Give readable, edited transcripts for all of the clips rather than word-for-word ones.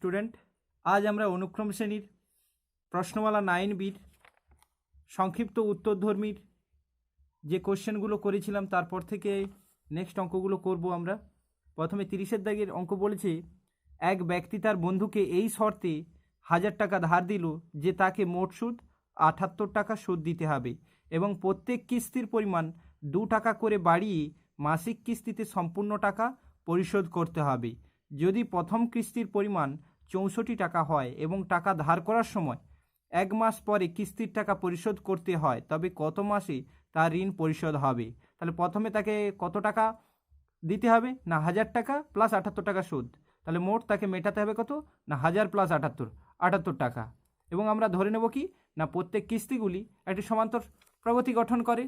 Student, আজ আমরা অনুক্রম শ্রেণীর প্রশ্নমালা 9বির সংক্ষিপ্ত উত্তরধর্মীর যে কোশ্চেনগুলো করেছিলাম তারপর থেকে নেক্সট অঙ্কগুলো করব আমরা। প্রথমে 30-এর দাগের অঙ্ক বলেছে, এক ব্যক্তি তার বন্ধুকে এই শর্তে 1000 টাকা ধার দিল যে তাকে মোট সুদ 78 টাকা সুদ দিতে হবে এবং প্রত্যেক কিস্তির পরিমাণ 2 টাকা করে বাড়িয়ে মাসিক কিস্তিতে সম্পূর্ণ টাকা পরিশোধ করতে হবে। যদি প্রথম কিস্তির পরিমাণ 64 টাকা হয় এবং টাকা ধার করার সময় 1 মাস পরে কিস্তির টাকা পরিশোধ করতে হয়, তবে কত মাসে তার ঋণ পরিশোধ হবে? তাহলে প্রথমে তাকে কত টাকা দিতে হবে না 1000 টাকা প্লাস 78 টাকা সুদ, তাহলে মোট তাকে মেটাতে হবে কত না 1000 প্লাস 78 টাকা। এবং আমরা ধরে নেব কি না প্রত্যেক কিস্তিগুলি একটি সমান্তর প্রগতি গঠন করে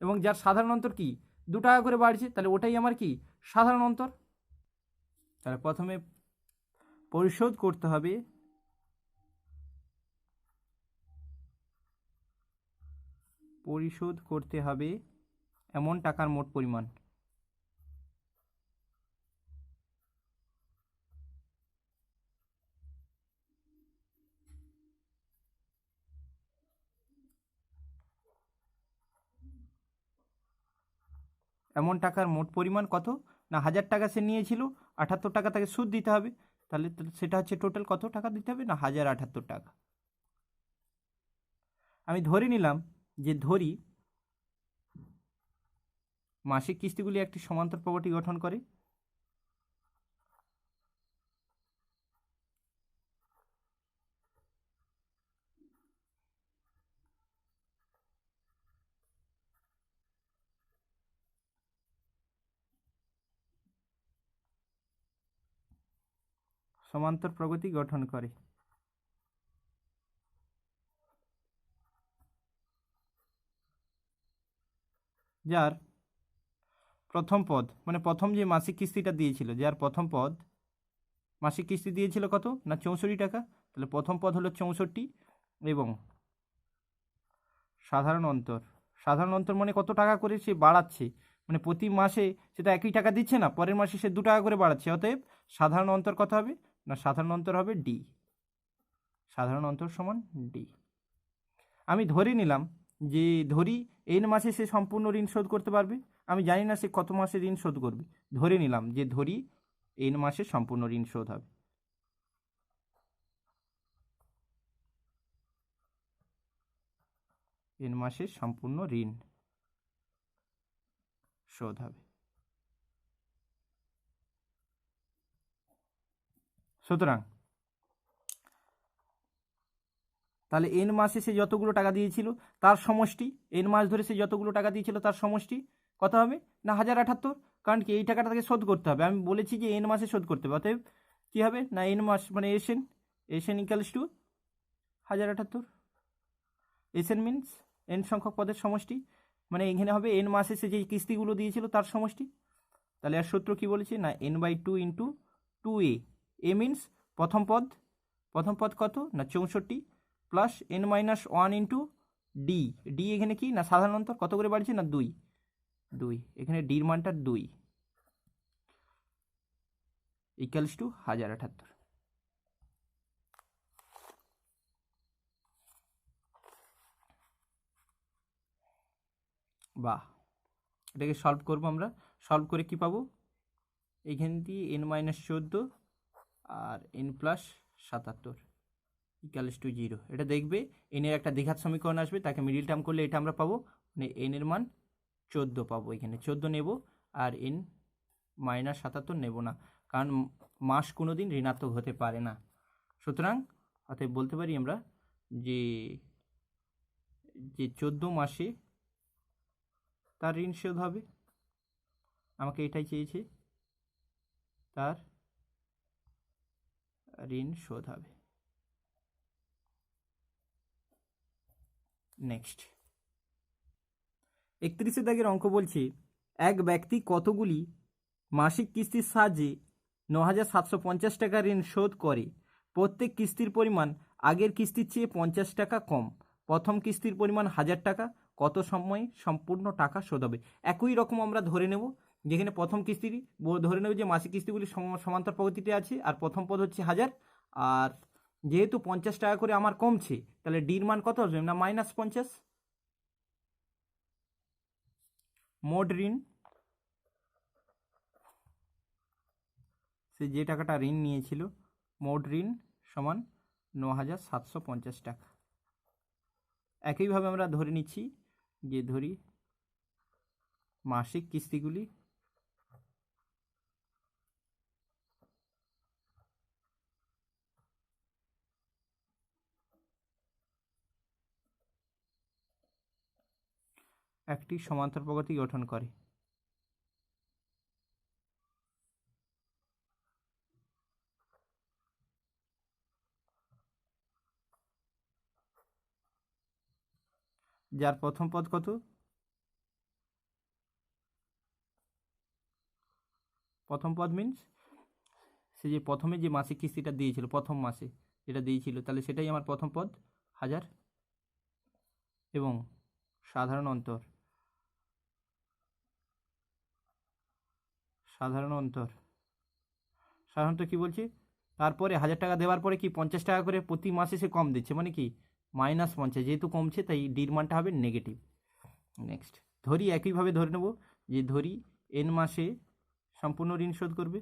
এবং যার সাধারণ অন্তর কি 2 টাকা করে বাড়ছে, তাহলে ওটাই আমার কি সাধারণ অন্তর। তাহলে প্রথমে পরিশোধ করতে হবে এমন টাকার মোট পরিমাণ। এমন টাকার মোট পরিমাণ কত না 1000 টাকা সে নিয়েছিল, 78 টাকা তাকে সুদ দিতে হবে, তাহলে সেটা হচ্ছে টোটাল কত টাকা দিতে হবে না 1078 টাকা। আমি ধরে নিলাম যে মাসিক কিস্তিগুলি একটি সমান্তর প্রগতি গঠন করে। সমান্তর প্রগতি গঠন করে। যার প্রথম পদ মানে প্রথম যে মাসিক কিস্তিটা দিয়েছিল, যার প্রথম পদ মাসিক কিস্তি দিয়েছিল কত না 64 টাকা, তাহলে প্রথম পদ হলো 64 এবং সাধারণ অন্তর মানে কত টাকা করে সে বাড়াচ্ছে, মানে প্রতি মাসে সেটা একই টাকা দিচ্ছে না, পরের মাসে সে 2 টাকা করে বাড়াচ্ছে, অতএব সাধারণ অন্তর কত হবে না সাধারণ অন্তর হবে ডি। সাধারণ অন্তর সমান ডি। আমি ধরে নিলাম যে এন মাসে সে সম্পূর্ণ ঋণ শোধ করতে পারবে। আমি জানি না সে কত মাসে ঋণ শোধ করবে, ধরে নিলাম যে এন মাসে সম্পূর্ণ ঋণ শোধ হবে। এন মাসে সম্পূর্ণ ঋণ শোধ হবে। সুতরাং তাহলে এন মাসে সে যতগুলো টাকা দিয়েছিল তার সমষ্টি, এন মাস ধরে সে যতগুলো টাকা দিয়েছিল তার সমষ্টি কত হবে না 1078, কারণ কি এই টাকাটা তাকে শোধ করতে হবে। আমি বলেছি যে এন মাসে শোধ করতে হবে, অতএব কী হবে না এন মাস মানে s n equals to 1078। S n means n সংখ্যক পদের সমষ্টি, মানে এখানে হবে এন মাসে সে যে কিস্তিগুলো দিয়েছিল তার সমষ্টি। তাহলে আর সূত্র কী বলেছি না n/2 into 2a। A means প্রথম পদ কত না 64 প্লাস n-1 ইন্টু ডি এখানে কি না সাধারণ অন্তর কত করে বাড়ছে না 2 এখানে ডির মানটা 2 ইকুয়ালস টু 1078। বাহ, এটাকে সলভ করবো আমরা। সলভ করে কি পাবো, এইখান দিয়ে n-14 R n+77 equals to 0। এটা দেখবে এনের একটা দ্বিঘাত সমীকরণ আসবে, তাকে মিডিল টার্ম করলে এটা আমরা পাবো, মানে এন এর মান 14 পাবো। এখানে 14 নেব আর n-77 নেব না, কারণ মাস কোনো দিন ঋণাত্মক হতে পারে না। সুতরাং অতএব বলতে পারি আমরা যে 14 মাসে তার ঋণ শোধ হবে। আমাকে এটাই চেয়েছে, তার ঋণ শোধ হবে। নেক্সট 31-এর দাগের অঙ্ক বলছে, এক ব্যক্তি কতগুলি মাসিক কিস্তির সাহায্যে 9750 টাকা ঋণ শোধ করে। প্রত্যেক কিস্তির পরিমাণ আগের কিস্তির চেয়ে 50 টাকা কম। প্রথম কিস্তির পরিমাণ 1000 টাকা, কত সময়ে সম্পূর্ণ টাকা শোধ হবে? একই রকম আমরা ধরে নেব, যেখানে প্রথম কিস্তি ধরে নেব যে মাসিক কিস্তিগুলি সমান্তর প্রগতিতে আছে আর প্রথম পদ হচ্ছে 1000 আর যেহেতু 50 টাকা করে আমার কমছে, তাহলে ডির মান কত আসবে না -50। মোট ঋণ, সে যে টাকাটা ঋণ নিয়েছিল, মোট ঋণ সমান ৯,৭৫০ টাকা। একইভাবে আমরা ধরে নিচ্ছি যে ধরি মাসিক কিস্তিগুলি একটি সমান্তর প্রগতি গঠন করে। যার প্রথম পদ কত, প্রথম পদ মিনস সে যে প্রথমে যে মাসিক কিস্তিটা দিয়েছিল, প্রথম মাসে যেটা দিয়েছিল, তাহলে সেটাই আমার প্রথম পদ 1000, এবং সাধারণ অন্তর, সাধারণত কি বলছি, তারপরে 1000 টাকা দেওয়ার পরে কি 50 টাকা করে প্রতি মাসে সে কম দিচ্ছে, মানে কি -50, যেহেতু কমছে তাই ডির মানটা হবে নেগেটিভ। নেক্সট ধরি একইভাবে ধরে নেব যে ধরি n মাসে সম্পূর্ণ ঋণ শোধ করবে,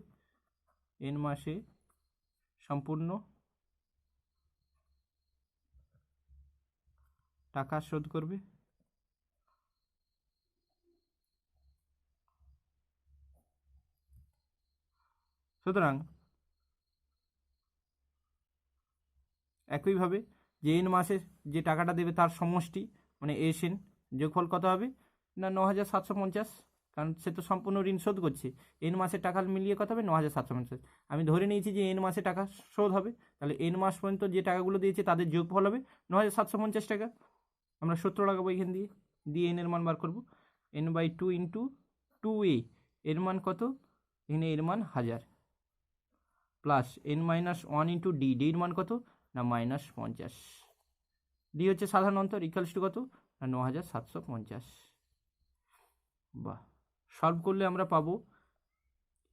n মাসে সম্পূর্ণ টাকা শোধ করবে। সুতরাং একইভাবে যে n মাসে যে টাকাটা দেবে তার সমষ্টি মানে SN যোগফল কত হবে না ৯,৭৫০, কারণ সে তো সম্পূর্ণ ঋণ শোধ করছে, n মাসের টাকা মিলিয়ে কত হবে ৯,৭৫০। আমি ধরে নিয়েছি যে n মাসে টাকা শোধ হবে, তাহলে n মাস পর্যন্ত যে টাকাগুলো দিয়েছে তাদের যোগফল হবে ৯,৭৫০ টাকা। আমরা সূত্র লাগাবো এখান দিয়ে n এর মান বার করব, n/2 ইন্টু 2a, এর মান কত, এখানে এর মান 1000, প্লাস n-1 ইন্টু ডি, ডির মান কত না -50, ডি হচ্ছে সাধারণ অন্তর, ইকুয়ালস টু কত না ৯,৭৫০। বাহ, সলভ করলে আমরা পাবো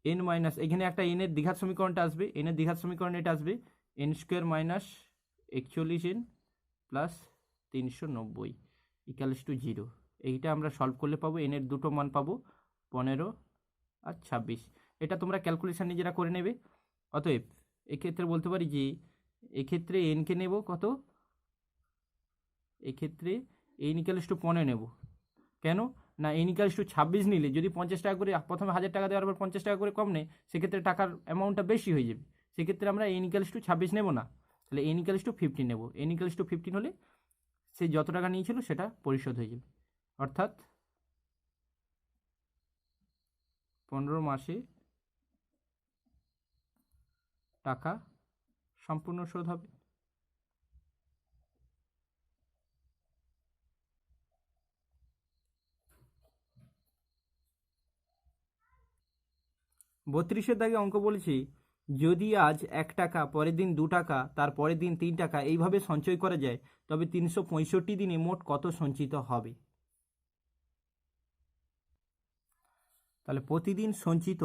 n মাইনাস, এখানে একটা n এর দ্বিঘাত সমীকরণটা আসবে, n এর দ্বিঘাত সমীকরণ এটা আসবে n² minus 41n plus 390 equals to 0। এইটা আমরা সলভ করলে পাবো n এর দুটো মান পাবো 15 আর 26। এটা তোমরা ক্যালকুলেশন নিজেরা করে নেবে। অতএব এক্ষেত্রে বলতে পারি যে এক্ষেত্রে nকে নেব কত, এক্ষেত্রে n ইকুয়ালস টু 15 নেব। কেন না n ইকুয়ালস টু 26 নিলে যদি 50 টাকা করে প্রথমে 1000 টাকা দেওয়ার পর 50 টাকা করে কম নেয়, সেক্ষেত্রে টাকার অ্যামাউন্টটা বেশি হয়ে যাবে, সেক্ষেত্রে আমরা n ইকুয়ালস টু 26 নেব না, তাহলে n ইকুয়ালস টু 15 নেব। n ইকুয়ালস টু 15 হলে সে যত টাকা নিয়েছিল সেটা পরিশোধ হয়ে যাবে, অর্থাৎ 15 মাসে টাকা সম্পূর্ণ শোধ হবে। বত্রিশের দাগে অঙ্ক বলেছি, যদি আজ 1 টাকা, পরের দিন 2 টাকা, তার পরের দিন 3 টাকা এইভাবে সঞ্চয় করা যায়, তবে 365 দিনে মোট কত সঞ্চিত হবে। তাহলে প্রতিদিন সঞ্চিত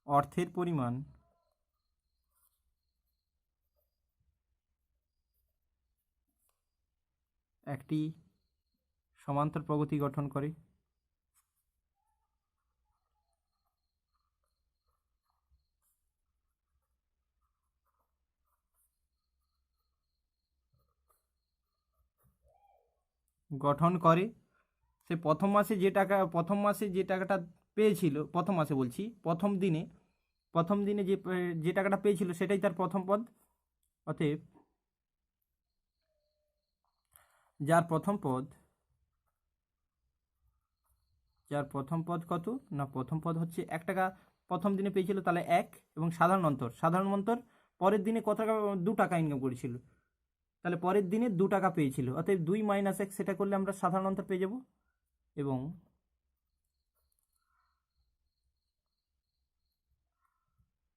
অর্থের পরিমাণ একটি সমান্তর প্রগতি গঠন করে। সে প্রথম মাসে যে টাকাটা পেয়েছিল, প্রথম মাসে বলছি, প্রথম দিনে যে টাকাটা পেয়েছিল সেটাই তার প্রথম পদ। অতএব যার প্রথম পদ কত না, প্রথম পদ হচ্ছে 1 টাকা প্রথম দিনে পেয়েছিল, তাহলে 1, এবং সাধারণ অন্তর পরের দিনে কত টাকা, 2 টাকা ইনকাম করেছিল, তাহলে পরের দিনে 2 টাকা পেয়েছিল, অতএব 2 - 1 সেটা করলে আমরা সাধারণ অন্তর পেয়ে যাব, এবং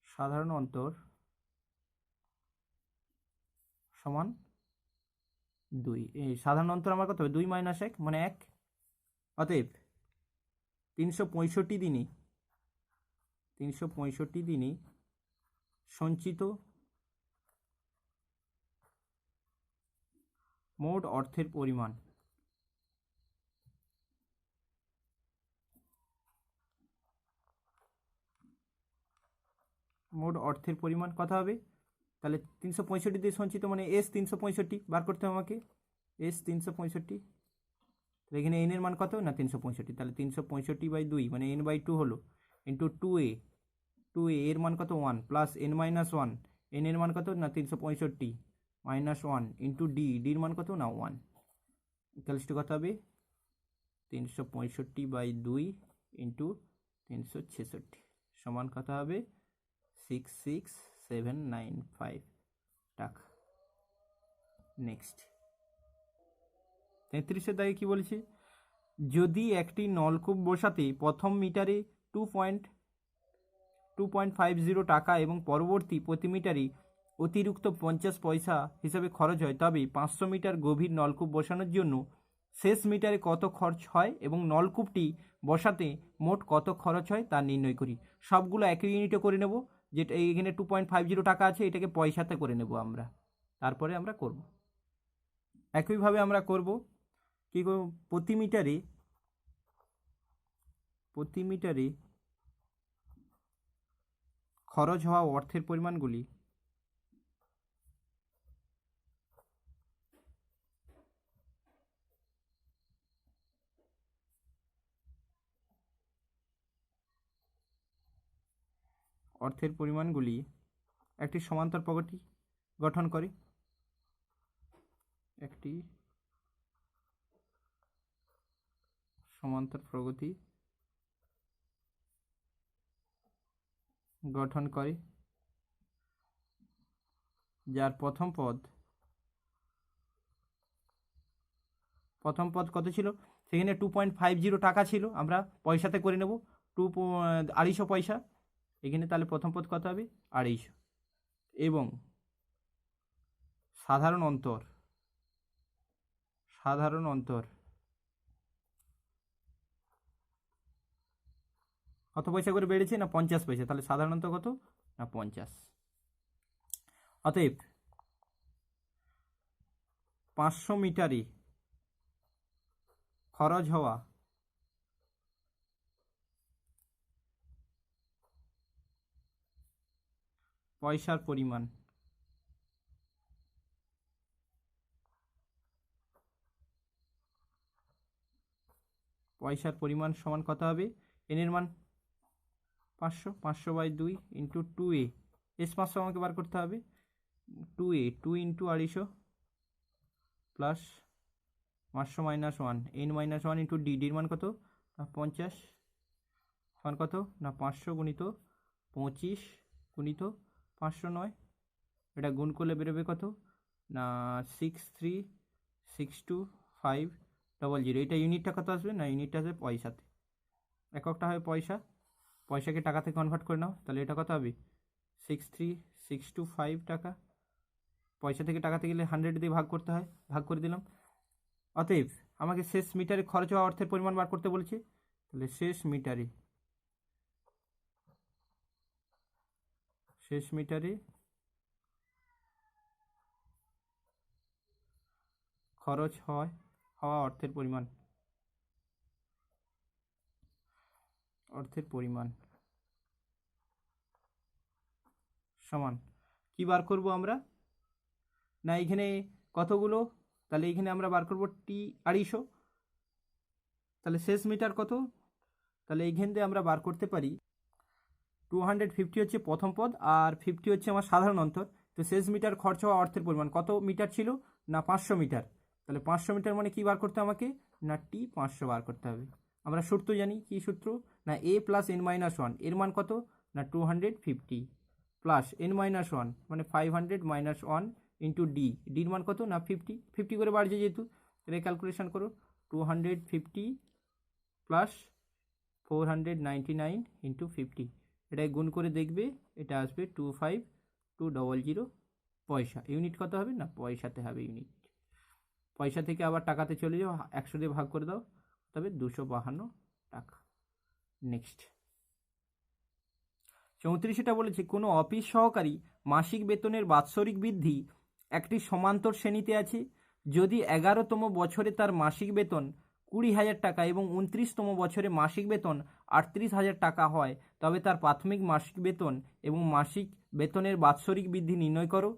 সাধারণ অন্তর সমান 2। এই সাধারণ অন্তর আমার কত হবে 2 - 1 মানে 1, অতএব 365 দিনে সঞ্চিত মোট অর্থের পরিমাণ কত হবে? তাহলে 365 দিয়ে সঞ্চিত মানে এস 365 বার করতে হবে আমাকে, এস 365। এখানে এন এর মান কত না 365, তাহলে 365/2 মানে n/2 হলো, ইন্টু 2a এর মান কত 1 প্লাস n-1, এন এর মান কত না 365 -1 ইন্টু ডির মান কত না 1, ইকুয়ালস কত হবে 365/2 ইন্টু 366 সমান কত হবে 66795 টাকা। নেক্সট 33-এর দাগে কি বলেছে, যদি একটি নলকূপ বসাতে প্রথম মিটারে 2.50 টাকা এবং পরবর্তী প্রতি মিটারে অতিরিক্ত 50 পয়সা হিসাবে খরচ হয়, তবে 500 মিটার গভীর নলকূপ বসানোর জন্য শেষ মিটারে কত খরচ হয় এবং নলকূপটি বসাতে মোট কত খরচ হয় তা নির্ণয় করি। সবগুলো একই ইউনিটে করে নেব, যেটা এখানে 2.50 টাকা আছে এটাকে পয়সাতে করে নেব আমরা, তারপরে আমরা করব। একইভাবে আমরা করব কি করব, প্রতি মিটারে খরচ হওয়া অর্থের পরিমাণগুলি একটি সমান্তর প্রগতি গঠন করে, যার প্রথম পদ কত ছিল, সেখানে 2.50 টাকা ছিল, আমরা পয়সাতে করে নেব 250 পয়সা, এখানে তাহলে প্রথম পদ কত হবে 250, এবং সাধারণ অন্তর কত পয়সা করে বেড়েছে না 50 পয়সা, তাহলে সাধারণত কত না 50। অতএব 500 মিটারে খরচ হওয়া পয়সার পরিমাণ সমান কত হবে, এন এর মান 500/2 ইন্টু 2a, এস 500 আমাকে বার করতে হবে, 2a 2 into 250 plus 500 -1 n-1 into ডির মান কত না 50 মান কত না 500 গুণিত 25 গুণিত 500 নয়, এটা গুণ করলে বেরোবে কত না 6362500, এটা ইউনিটটা কত আসবে না ইউনিটটা আসবে পয়সাতে, এককটা হবে পয়সাকে টাকাতে কনভার্ট করে নাও, তাহলে এটা কত হবে 63625 টাকা, পয়সা থেকে টাকাতে গেলে 100 দিয়ে ভাগ করতে হয়, ভাগ করে দিলাম। অতএব আমাকে শেষ মিটারে খরচ হওয়া অর্থের পরিমাণ বার করতে বলেছে, তাহলে শেষ মিটারে খরচ হওয়া অর্থের পরিমাণ সমান কি বার করব আমরা না, এখানে কতগুলো, তাহলে এখানে আমরা বার করব T250, তাহলে শেষ মিটার কত, তাহলে এইখান থেকে আমরা বার করতে পারি 250 হচ্ছে প্রথম পদ আর 50 হচ্ছে আমার সাধারণ অন্তর, তো শেষ মিটার খরচ হওয়া অর্থের পরিমাণ কত মিটার ছিল না 500 মিটার, তাহলে 500 মিটার মানে কি বার করতে আমাকে না T500 বার করতে হবে। আমরা সূত্র জানি, কি সূত্র না a প্লাস n-1, এর মান কত না 250 প্লাস n-1 মানে 500 - 1 ইন্টু ডির মান কত না 50 করে বাড়ছে যেহেতু, এটা ক্যালকুলেশন করো 250 প্লাস 499 ইন্টু 50, এটাই গুণ করে দেখবে এটা আসবে 25200 পয়সা। ইউনিট কত হবে না পয়সাতে হবে ইউনিট, পয়সা থেকে আবার টাকাতে চলে যাও, 100 দিয়ে ভাগ করে দাও, তবে 252 টাকা। নেক্সট 34টা বলেছে কোনো অফিস সহকারী মাসিক বেতনের বাৎসরিক বৃদ্ধি একটি সমান্তর শ্রেণীতে আছে যদি 11তম বছরে তার মাসিক বেতন 20,000 টাকা এবং 29তম বছরে মাসিক বেতন 38,000 টাকা হয়, তবে তার প্রাথমিক মাসিক বেতন এবং মাসিক বেতনের বাৎসরিক বৃদ্ধি নির্ণয় করো।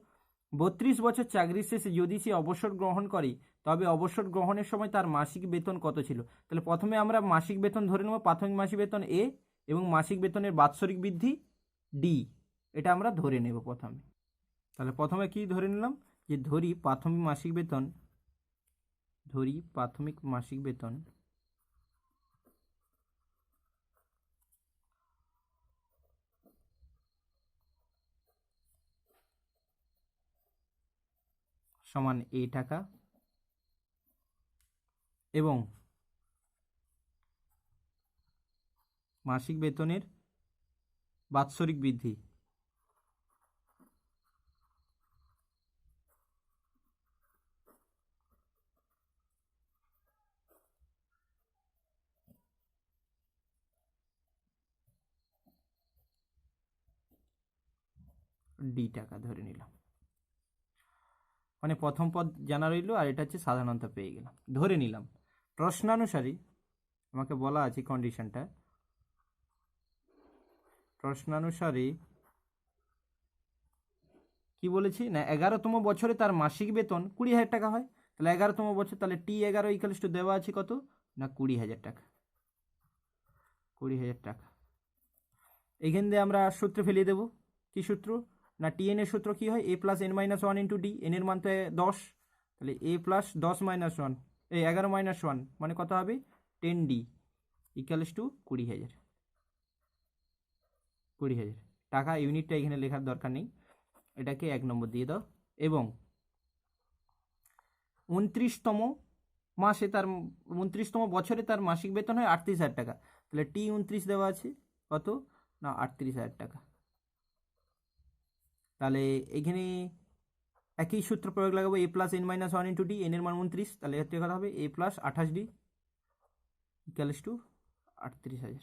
32 বছর চাকরির শেষে যদি সে অবসর গ্রহণ করে তবে অবসর গ্রহণের সময় তার মাসিক বেতন কত ছিল। তাহলে প্রথমে আমরা মাসিক বেতন ধরে নেব, প্রাথমিক মাসিক বেতন এ এবং মাসিক বেতনের বাৎসরিক বৃদ্ধি ডি, এটা আমরা ধরে নেব প্রথমে। তাহলে প্রথমে কি ধরে নিলাম, যে ধরি প্রাথমিক মাসিক বেতন সমান এ টাকা এবং মাসিক বেতনের বাৎসরিক বৃদ্ধি ডি টাকা ধরে নিলাম। মানে প্রথম পদ জানা রইল আর এটা হচ্ছে সাধারণত পেয়ে গেলাম, ধরে নিলাম। প্রশ্নানুসারে আমাকে বলা আছে কন্ডিশনটা, প্রশ্নানুসারে কি বলেছি না 11তম বছরে তার মাসিক বেতন 20,000 টাকা হয়। তাহলে 11তম বছর, তাহলে T11 ইকুয়ালস টু দেওয়া আছে কত না 20,000 টাকা, 20,000 টাকা। এইখান দিয়ে আমরা সূত্র ফেলিয়ে দেবো। কি সূত্র না TN এর সূত্র কি হয়, A plus N minus 1 into D, N এর মান তো 10, তাহলে A প্লাস 10 মাইনাস 1 এই 11 মাইনাস 1 মানে কত হবে 10D ইকুয়ালস টু 20,000 টাকা। ইউনিটটা এখানে লেখার দরকার নেই, এটাকে 1 নম্বর দিয়ে দাও। এবং 29তম মাসে তার 29তম বছরে তার মাসিক বেতন হয় 38,000 টাকা। তাহলে T29 দেওয়া আছে কত না 38,000 টাকা। তাহলে এখানে একই সূত্র প্রয়োগ লাগাবো, A plus N minus 1 into D, N এর মান 29, তাহলে এর থেকে কথা হবে A plus 28D equals to 38,000।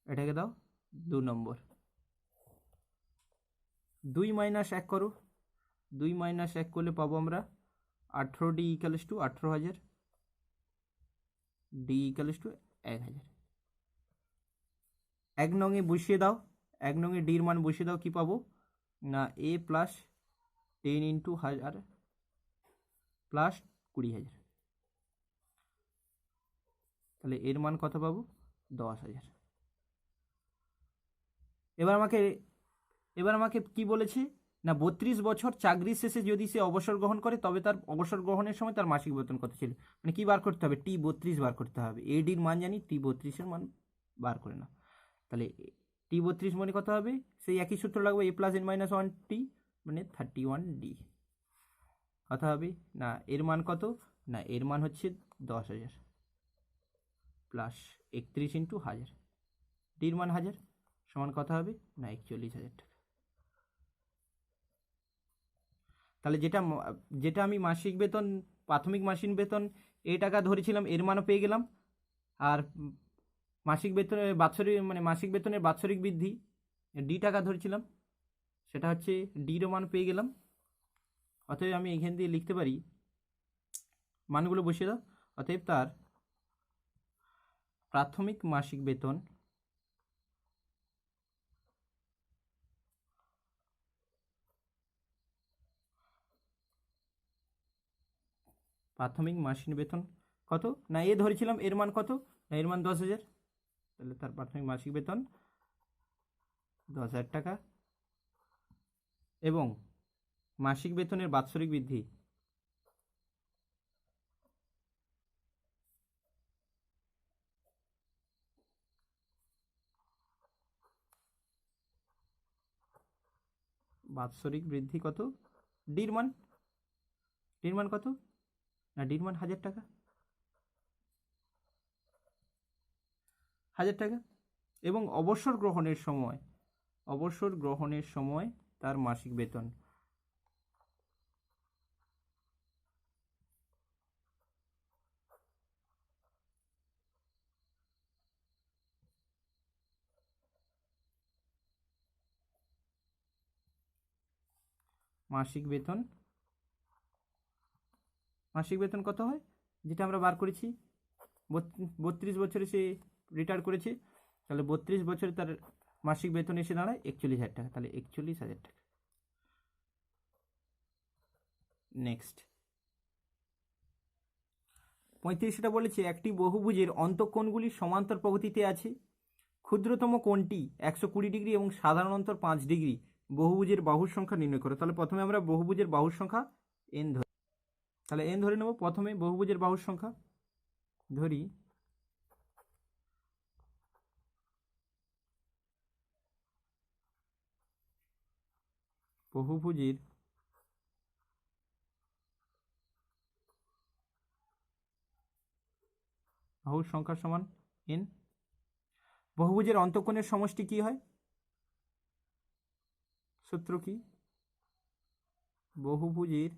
এটাকে দাও 2 নম্বর। 2 মাইনাস 1 করো, 2 মাইনাস 1 করলে পাবো আমরা 18D equals to 18,000, D equals to 1,000। 1 নঙে বসিয়ে দাও, 1 নঙে ডির মান বসিয়ে দাও, কি পাবো না A প্লাস 10 ইন্টু 1000 প্লাস 20,000, তাহলে এর মান কত পাবো 10,000। এবার আমাকে কি বলেছে না 32 বছর চাকরির শেষে যদি সে অবসর গ্রহণ করে তবে তার অবসর গ্রহণের সময় তার মাসিক বেতন কত ছিল। মানে কি বার করতে হবে, T32 বার করতে হবে। এডির মান জানি, T32 এর মান বার করে না। তাহলে T32 মানে কত হবে, সেই একই সূত্র লাগবে, A plus N minus 1T মানে 31D। কথা হবে না এর মান কত না এর মান হচ্ছে 10,000 প্লাস 31 ইন্টু 1000, ডির মান 1000 সমান কথা হবে না 41,000 টাকা। তাহলে যেটা আমি মাসিক বেতন প্রাথমিক মাসিক বেতন এ টাকা ধরেছিলাম, এর মানও পেয়ে গেলাম। আর মাসিক বেতনের বাৎসরিক মানে মাসিক বেতনের বাৎসরিক বৃদ্ধি ডি টাকা ধরেছিলাম, সেটা হচ্ছে ডিরও মান পেয়ে গেলাম। অতএব আমি এখান দিয়ে লিখতে পারি, মানগুলো বসিয়ে দাও। অতএব তার প্রাথমিক মাসিক বেতন কত না এ ধরেছিলাম, এর মান কত না এর মান 10,000, তাহলে তার প্রাথমিক মাসিক বেতন 10,000 টাকা এবং মাসিক বেতনের বাৎসরিক বৃদ্ধি কত, ডির মান কত না ডির মান 1,000 টাকা, 1,000 টাকা। এবং অবসর গ্রহণের সময় তার মাসিক বেতন মাসিক বেতন কত হয়, যেটা আমরা বার করেছি 32 বছরে সে রিটায়ার করেছে, তাহলে 32 বছরে তার মাসিক বেতন এসে দাঁড়ায় 41,000 টাকা, তাহলে 41,000 টাকা। নেক্সট 35টা বলেছে একটি বহুভুজের অন্তঃকোণগুলি সমান্তর প্রগতিতে আছে, ক্ষুদ্রতম কোণটি 120 ডিগ্রি এবং সাধারণ অন্তর 5 ডিগ্রি, বহুভুজের বাহুর সংখ্যা নির্ণয় করো। তাহলে প্রথমে আমরা বহুভুজের বাহুর সংখ্যা n ধরি, তাহলে n ধরে নেব। প্রথমে বহুভুজের বাহুর সংখ্যা ধরি, বহুভুজের বাহুর সংখ্যা সমান n। বহুভুজের অন্তঃকোণের সমষ্টি কি হয়, সূত্র কি, বহুভুজের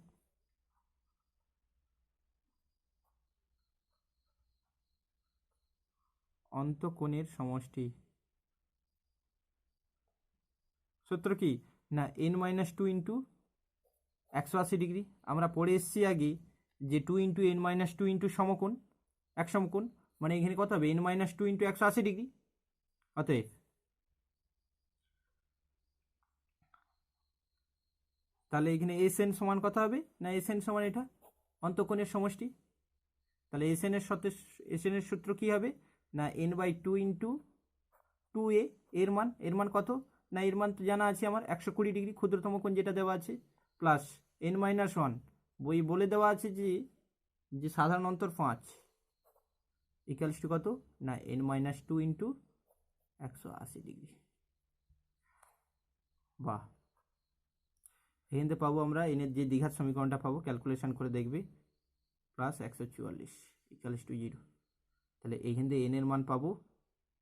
অন্তঃকোণের সমষ্টি, সূত্র কি না n-2 ইন্টু 180 ডিগ্রি। আমরা পড়ে এসছি আগে যে 2 ইন্টু n-2 ইন্টু সমকোণ, এক সমকোণ, মানে এখানে কত হবে n-2 ইন্টু 180 ডিগ্রি। অতএব তাহলে এখানে SN সমান কত হবে না SN সমান এটা অন্তঃকোণের সমষ্টি, তাহলে SN এর সূত্র কি হবে না n/2 ইন্টু 2a, এর মান কত না এর মান তো জানা আছে আমার 120 ডিগ্রি, ক্ষুদ্রতম কোণ যেটা দেওয়া আছে, প্লাস n-1 বই বলে দেওয়া আছে যে সাধারণ অন্তর 5 ইকুয়ালস টু কত না n-2 ইন্টু 180 ডিগ্রি। বাহ, এখানে পাবো আমরা এনের যে দ্বিঘাত সমীকরণটা পাবো, ক্যালকুলেশন করে দেখবে, প্লাস 144 ইকুয়ালস টু 0। তাহলে এইখান থেকে এন এর মান পাবো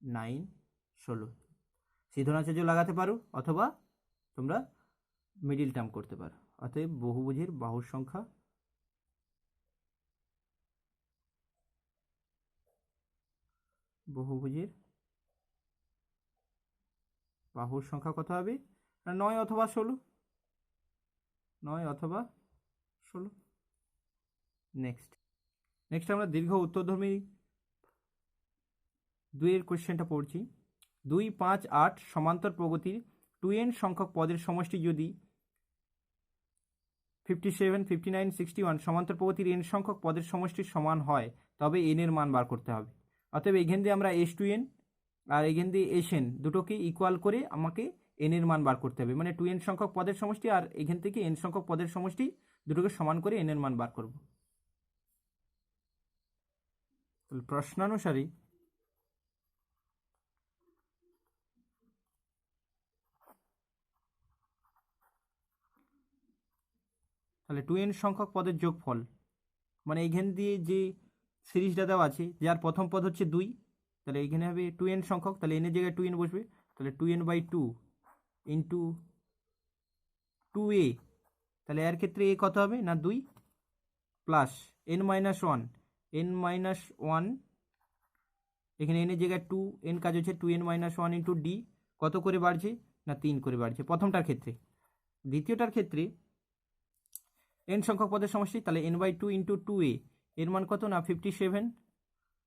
9/16। সিদ্ধনাচার্য লাগাতে পারো অথবা তোমরা মিডিল টার্ম করতে পারো। অতএব বহুভুজের বাহুর সংখ্যা কত হবে না 9 অথবা 16, 9 অথবা 16। নেক্সট আমরা দীর্ঘ উত্তরধর্মী 2-এর কোশ্চেনটা পড়ছি। 2, 5, 8 সমান্তর প্রগতির 2n সংখ্যক পদের সমষ্টি যদি 57, 59, 61 সমান্তর প্রগতির n সংখ্যক পদের সমষ্টির সমান হয় তবে n এর মান বার করতে হবে। অতএব এখান দিয়ে আমরা S2n আর এখান দিয়ে Sn দুটোকে ইকুয়াল করে আমাকে n এর মান বার করতে হবে, মানে 2n সংখ্যক পদের সমষ্টি আর এখান থেকে n সংখ্যক পদের সমষ্টি দুটোকে সমান করে n এর মান বার করব। তাহলে প্রশ্নানুসারে তাহলে 2n সংখ্যক পদের যোগফল, মানে এইখান দিয়ে যে সিরিজটা দেওয়া আছে যার প্রথম পদ হচ্ছে 2, তাহলে এইখানে হবে 2n সংখ্যক, তাহলে n এর জায়গায় 2n বসবে, তাহলে 2n/2 ইন্টু 2a, তাহলে এর ক্ষেত্রে a কত হবে না 2, প্লাস n-1, এখানে n এর জায়গায় 2n কাজ হচ্ছে 2n-1 ইন্টু d, কত করে বাড়ছে না 3 করে বাড়ছে প্রথমটার ক্ষেত্রে। দ্বিতীয়টার ক্ষেত্রে n সংখ্যক পদের সমষ্টি, তাহলে n/2 ইন্টু 2a, এর মান কত না 57,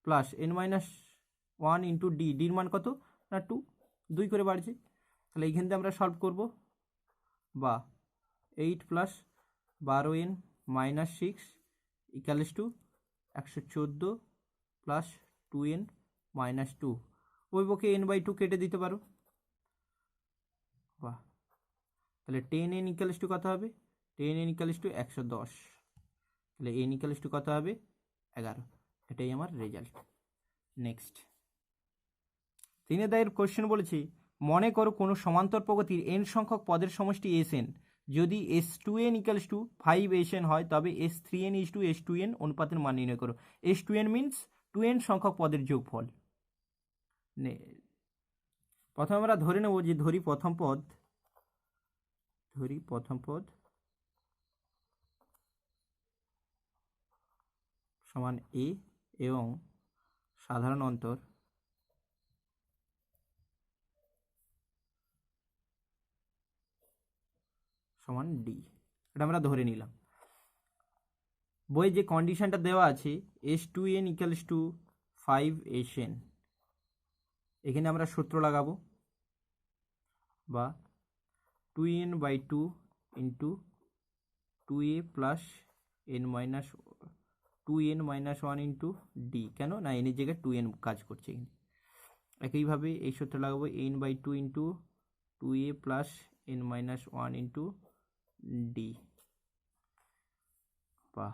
প্লাস n-1 ইন্টু d, ডির মান কত না 2 করে বাড়ছে। তাহলে এইখান থেকে আমরা সলভ করব, বা 8 plus 12n-6 equals to 114 plus 2n-2, ওই পক্ষে n/2 কেটে দিতে পারো। বাহ, তাহলে 10n ইকুয়ালস টু কত হবে 10n ইকুয়ালস টু 110, তাহলে n ইকুয়ালস টু কত হবে 11। এটাই আমার রেজাল্ট। নেক্সট 3 দায়ের কোশ্চেন বলেছি, মনে করো কোনো সমান্তর প্রগতির n সংখ্যক পদের সমষ্টি Sn, যদি S2n ইকুয়ালস টু 5Sn হয় তবে S3n ইজ টু S2n অনুপাতের মান নির্ণয় করো। S2n মিনস 2n সংখ্যক পদের যোগফল। প্রথমে আমরা ধরে নেব যে ধরি প্রথম পদ সমান a এবং সাধারণ অন্তর সমান d। এটা আমরা ধরে নিলাম। বইয়ে যে কন্ডিশনটা দেওয়া আছে S2n ইকুয়ালস টু 5SN, এখানে আমরা সূত্র লাগাবো, বা 2n/2 into 2a plus n minus 2n-1 into D. কেন না, n এর জায়গায় 2n কাজ করছে এখানে। একইভাবে এই সূত্র লাগাবো n/2 into 2a plus n-1 into D. বা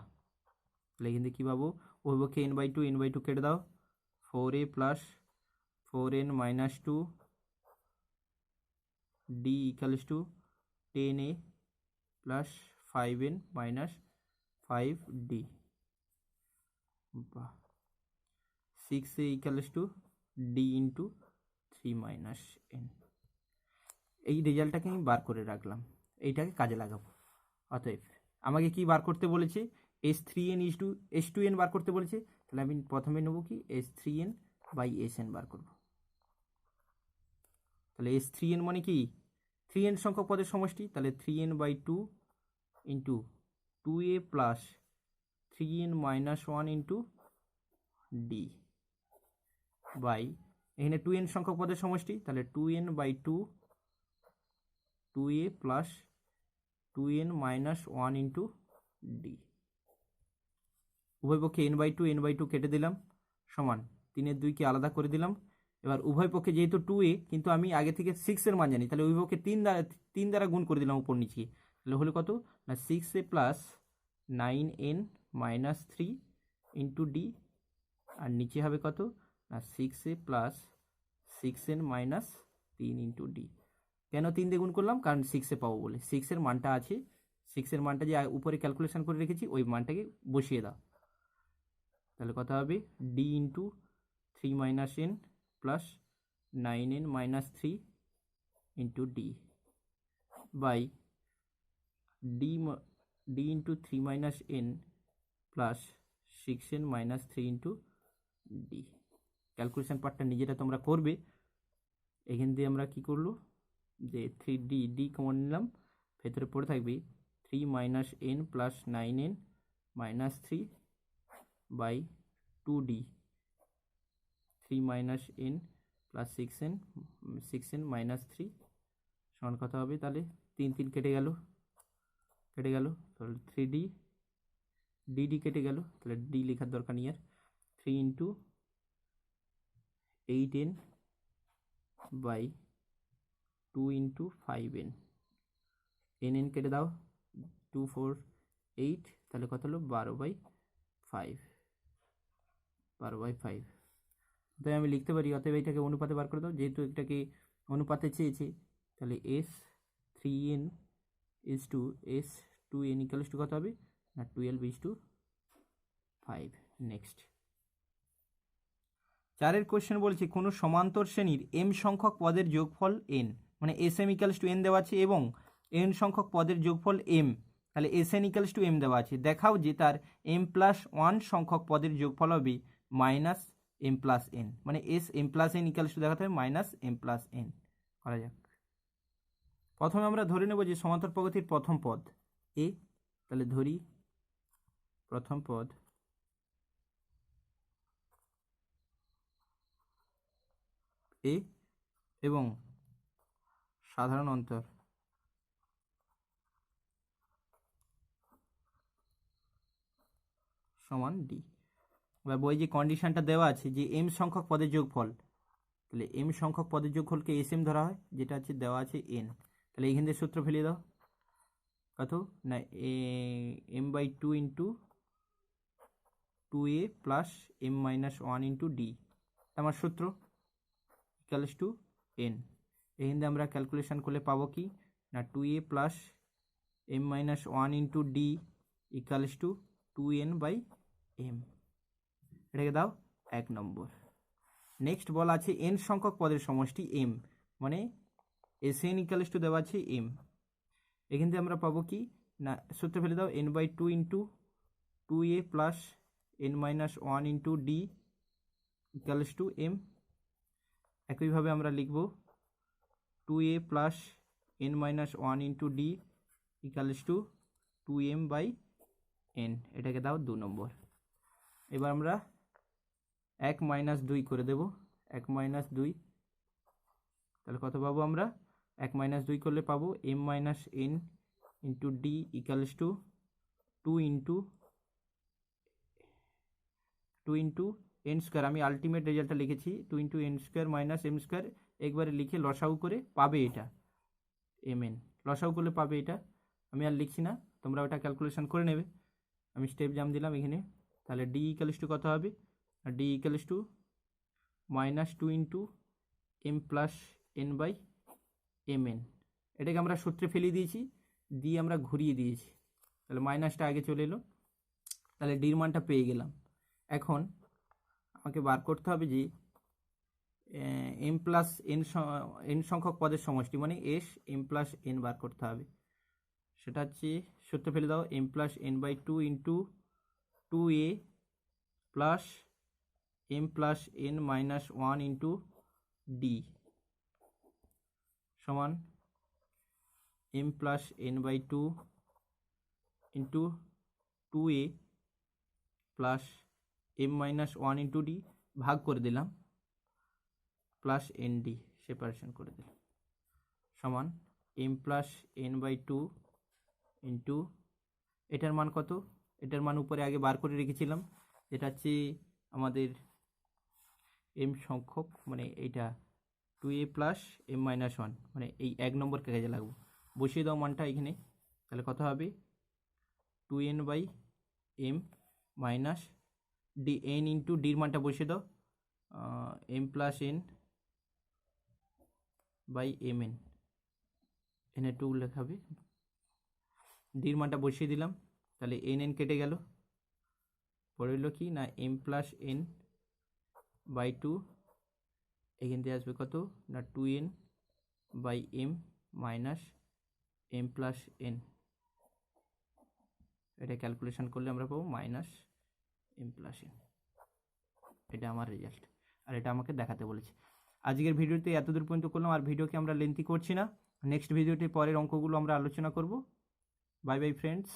তাহলে এখান থেকে কী পাবো, অভিপক্ষে n/2 কেটে দাও, 4a plus 4n-2 D equals to 10a plus 5n-5d, বা 6a equals to D into 3 - n। এই রেজাল্টটাকে আমি বার করে রাখলাম, এইটাকে কাজে লাগাবো। অতএব আমাকে কি বার করতে বলেছে, S2n বার করতে বলেছে। তাহলে আমি প্রথমে নেব কি S3n/Sn বার করব। তাহলে S3n মানে কি, 3n সংখ্যক পদের সমষ্টি, তাহলে 3n/2 into 2a plus 3n-1 into d, by এখানে 2n সংখ্যক পদের সমষ্টি, তাহলে 2n/2 2a plus 2n-1 into D. উভয় পক্ষে n/2 কেটে দিলাম, সমান 3/2কে আলাদা করে দিলাম। এবার উভয় পক্ষে যেহেতু 2a, কিন্তু আমি আগে থেকে 6-এর মান জানি, তাহলে উভয় পক্ষে 3 দ্বারা গুণ করে দিলাম উপর নিচে। তাহলে হলো কত না 6a plus 9n-3 into D, আর নিচে হবে কত না 6a plus 6n-3 into D. কেন 3 দিয়ে গুণ করলাম, কারণ 6-এ পাবো বলে, 6-এর মানটা আছে, 6-এর মানটা যে উপরে ক্যালকুলেশন করে রেখেছি ওই মানটাকে বসিয়ে দাও। তাহলে কত হবে d into 3 - n plus 9n-3 into d, by d into 3 - n plus 6n-3 into d. Calculation পার্টটা নিজেরা তোমরা করবে। এখান দিয়ে আমরা কি করলো, যে 3d কমন নিলাম, ভেতরে পড়ে থাকবে 3 - n plus 9n-3 by 2d, 3 - n plus 6n-3 সমান কত হবে, তাহলে 3 কেটে গেল, তাহলে 3d dd কেটে গেল, তাহলে d লেখার দরকার নেই আর। 3 into 8n by 2 into 5n, n কেটে দাও, 2 4 8, তাহলে কত হলো 12/5, তাই আমি লিখতে পারি। অতএব এটাকে অনুপাতে বার করে দাও, যেহেতু এটাকে অনুপাতে চেয়েছে, তাহলে S3n is to S2n equals to কত হবে না 12:5। নেক্সট 4-এর কোশ্চেন বলছে কোনো সমান্তর শ্রেণীর m সংখ্যক পদের যোগফল n, মানে Sm ইকুয়ালস টু n দেওয়া আছে এবং n সংখ্যক পদের যোগফল m, তাহলে Sn ইকুয়ালস টু m দেওয়া আছে। দেখাও যে তার m+1 সংখ্যক পদের যোগফল হবে -m+n, মানে m+n ইকুয়ালস টু দেখাতে হবে -m+n। করা যাক। প্রথমে আমরা ধরে নেব যে সমান্তর প্রগতির প্রথম পদ a, তাহলে ধরি প্রথম পদ a এবং সাধারণ অন্তর সমান d। এবার বই যে কন্ডিশনটা দেওয়া আছে যে m সংখ্যক পদের যোগফল, তাহলে m সংখ্যক পদের যোগফলকে Sm ধরা হয়, যেটা আছে দেওয়া আছে n। তাহলে এইখান থেকে সূত্র ফেলে দাও, কত না m/2 into 2a plus m-1 into D, আমার সূত্র ইকুয়ালস টু n। এখান থেকে আমরা ক্যালকুলেশন করলে পাবো কি না 2a plus m-1 into D equals to 2n/m। এটাকে দাও 1 নম্বর। নেক্সট বলা আছে n সংখ্যক পদের সমষ্টি m, মানে Sn ইকুয়ালস টু দেওয়া আছে m। এখান থেকে আমরা পাবো কি না সূত্র ফেলে দাও n/2 into 2a plus n-1 into D equals to m। একইভাবে আমরা লিখব 2a plus n-1 into D equals to 2m/n, এটাকে দাও 2 নম্বর। এবার আমরা 1 - 2 করে দেব, 1 - 2, তাহলে কত পাবো আমরা? 1 - 2 করলে পাবো m - n into d equals to 2 into n square. আমি আলটিমেট রেজাল্টটা লিখেছি 2 into n square minus m square, একবারে লিখে লসাউ করে পাবে এটা এম এন, লসাউ করলে পাবে এটা। আমি আর লিখছি না, তোমরা ওটা ক্যালকুলেশন করে নেবে। আমি স্টেপ জাম দিলাম এখানে। তাহলে ডি ইকালস টু কত হবে? D equals to -2 into m plus N by m n. এটাকে আমরা সূত্রে ফেলে দিয়েছি, দিয়ে আমরা ঘুরিয়ে দিয়েছি, তাহলে মাইনাসটা আগে চলে এলো। তাহলে ডির মানটা পেয়ে গেলাম। এখন আমাকে বার করতে হবে যে এম প্লাস এন সংখ্যক পদের সমষ্টি, মানে এস এম প্লাস এন বার করতে হবে। সেটা হচ্ছে সূত্রে ফেলে দাও, M plus N by 2 into 2a plus M plus N minus 1 into D সমান M plus N by 2 into 2a plus M minus 1 into D, ভাগ করে দিলাম, প্লাস এন ডি সেপারেশন করে দিলাম, সমান M plus N by 2 into, এটার মান কত? এটার মান উপরে আগে বার করে রেখেছিলাম, যেটা হচ্ছে আমাদের এম সংখ্যক, মানে এইটা 2a প্লাস এম মাইনাস 1, মানে এই 1 নম্বর কাজে লাগবো। বসিয়ে দাও মানটা এখানে, তাহলে কত হবে? 2n by m minus d, n into ডির মানটা বসিয়ে দাও, M plus N by m n, এনে 2 লেখাবে, ডির মানটা বসিয়ে দিলাম, তাহলে এন এন কেটে গেল, পড়ে হলো কি না এম প্লাস এন বাই 2, এখান থেকে আসবে কত না 2n by m minus m plus n. এটা ক্যালকুলেশন করলে আমরা পাবো মাইনাস এম প্লাস এন। এটা আমার রেজাল্ট, আর এটা আমাকে দেখাতে বলেছে। আজকের ভিডিওতে এতদূর পর্যন্ত করলাম, আর ভিডিওকে আমরা লেন্থি করছি না। নেক্সট ভিডিওতে পরের অঙ্কগুলো আমরা আলোচনা করব। Bye bye friends.